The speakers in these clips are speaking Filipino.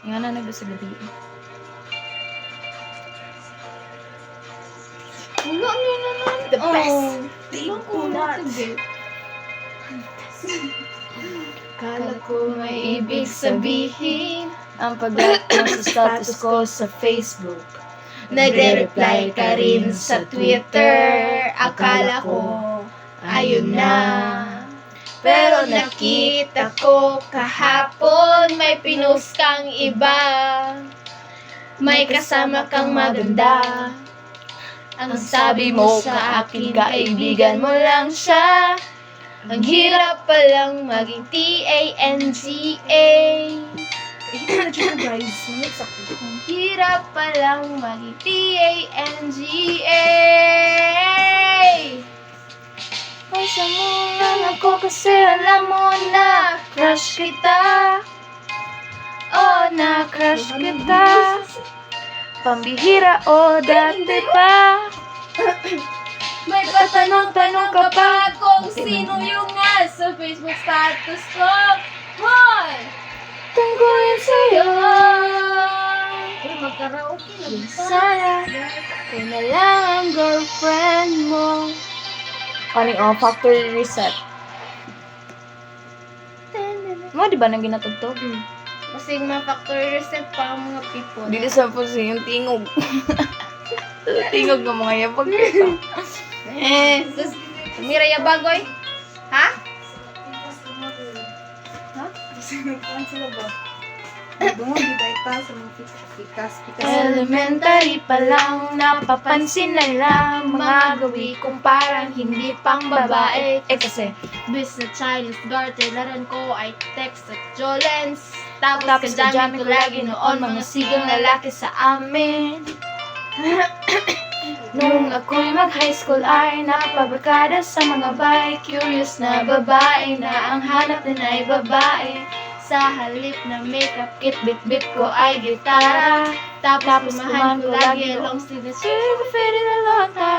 Nga na nagda sa gabi. Wala nyo naman. The best. Ibang kunat. Kala ko may ibig sabihin ang pag-like mo sa status ko sa Facebook. Nagre-reply ka rin sa Twitter. Akala ko, ayun na. Pero nakita ko kahapon may pinost kang iba. May kasama kang maganda. Ang sabi mo sa akin, kaibigan mo lang siya. Ang hirap palang maging T-A-N-G-A. Guys, minutes ako. Ang hirap palang maging T-A-N-G-A. Pasa mo lang ako kasi alam mo na crush kita. Oh, na crush kita. Pambihira o dati pa. May patanong-tanong ka pa kung sino yung nasa Facebook status ko. Hoy! Tungkulin sa'yo. Uy, mag-karaoke na ba? Sana kung na lang ang girlfriend mo. Kaning factory reset. Mo di ba nang ginatugtog? Kasi mga factory reset pa ang mga people. Dili sa po yung tingog. Tingog ng mga yabag. Sus, tumira ya bagoy. Ha? Saan sila ba? Doon, di ba ita sa mga pikas. Elementary pa lang napapansin na lang mga gawi kong parang hindi pang babae. Kasi Bis na Chinese garter, laran ko ay text at Jolens. Tapos Tapos kadami ko lagi noon mga sigang lalaki sa amin. Nung ako'y mag-high school ay napabarkada sa mga bay. Curious na babae na ang hanap din ay babae. Sa halip na makeup kit, bit-bit ko ay gitara. Tapos kumahan ko lagi long sleeve na super faded na lota.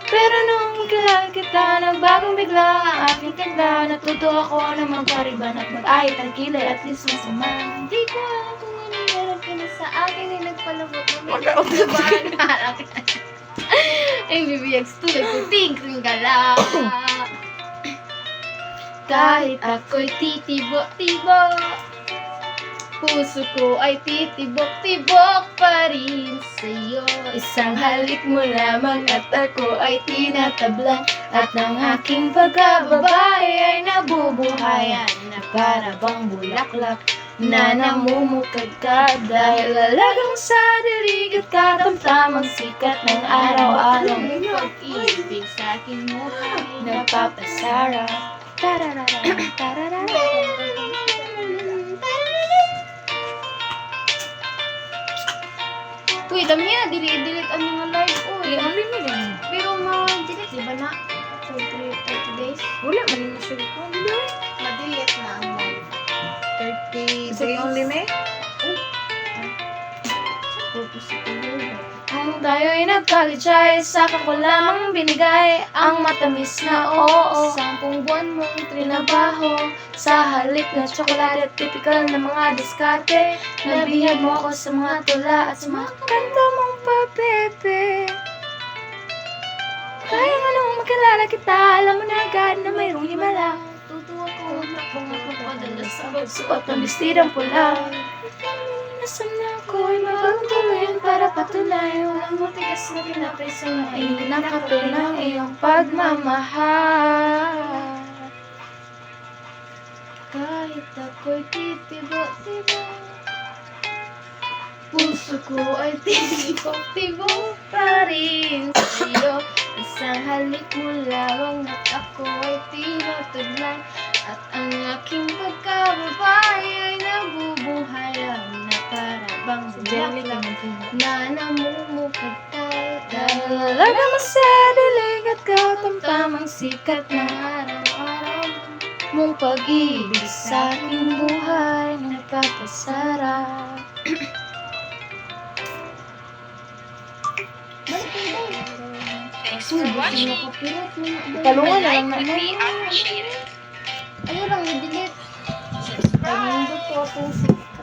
Pero nung kilala kita, nagbagong bigla ang aking timpla. Natuto ako na magpariban at mag-ayit ang kilay at least masama. Hindi ko alam kung ano meron ka na sa akin ay nagpalabot mo. Magkautog ka. Ang bibiyag tulad ko, tingkring gala. Kahit ako'y titibok-tibok, puso ko ay titibok-tibok pa rin sa'yo. Isang halik mo lamang at ako ay tinatablan. At ng aking pagkababae ay nabubuhayan na para bang bulaklak na namumukad ka. Dahil lalagang sa dilig at katamtamang sikat ng araw-araw. Ang pag-ibig sa aking mukha ay napapasarap. Tararara, tararara. Uy, dami na, delete ang mga live. Uy, ang limit din. pero ma-delete, di ba na? 30 days? Wala man yung masyari ko. Ma-delete na ang live. 30 Kasi yung limit? Ang tayo'y nag-college ay saka ko lamang binigay ang matamis na oo. 10 buwan mong trinabaho sa halip na tsokolate at typical na mga diskarte. Nabihag mo ako sa mga tula at sa mga kanta mong pa-pepe. Kaya nga nung makilala kita, alam mo na agad na mayroong himala. Tutuwa ko na kung ako padala sa pagsuot ng bestidang pula. Nasam na ako'y mabagong gawin para patunayan walang matigas na pinapreso na iyong nakapil ng iyong pagmamahal. Kahit ako'y titibo-tibo, puso ko ay titibok-tibok pa rin sa'yo. Isang halik mo lamang at ako ay tinataglan. At ang aking pagkababae ay nabubuhayan na para bang bulaklak na namumukad ka. Dahil lalaga mo sa dilig at katamtamang sikat ng araw-araw mong pag-ibig sa aking buhay nagpapasarap. Talungan na lang na. Ayun lang, i-delete. Ay, nindot ko. mga puso.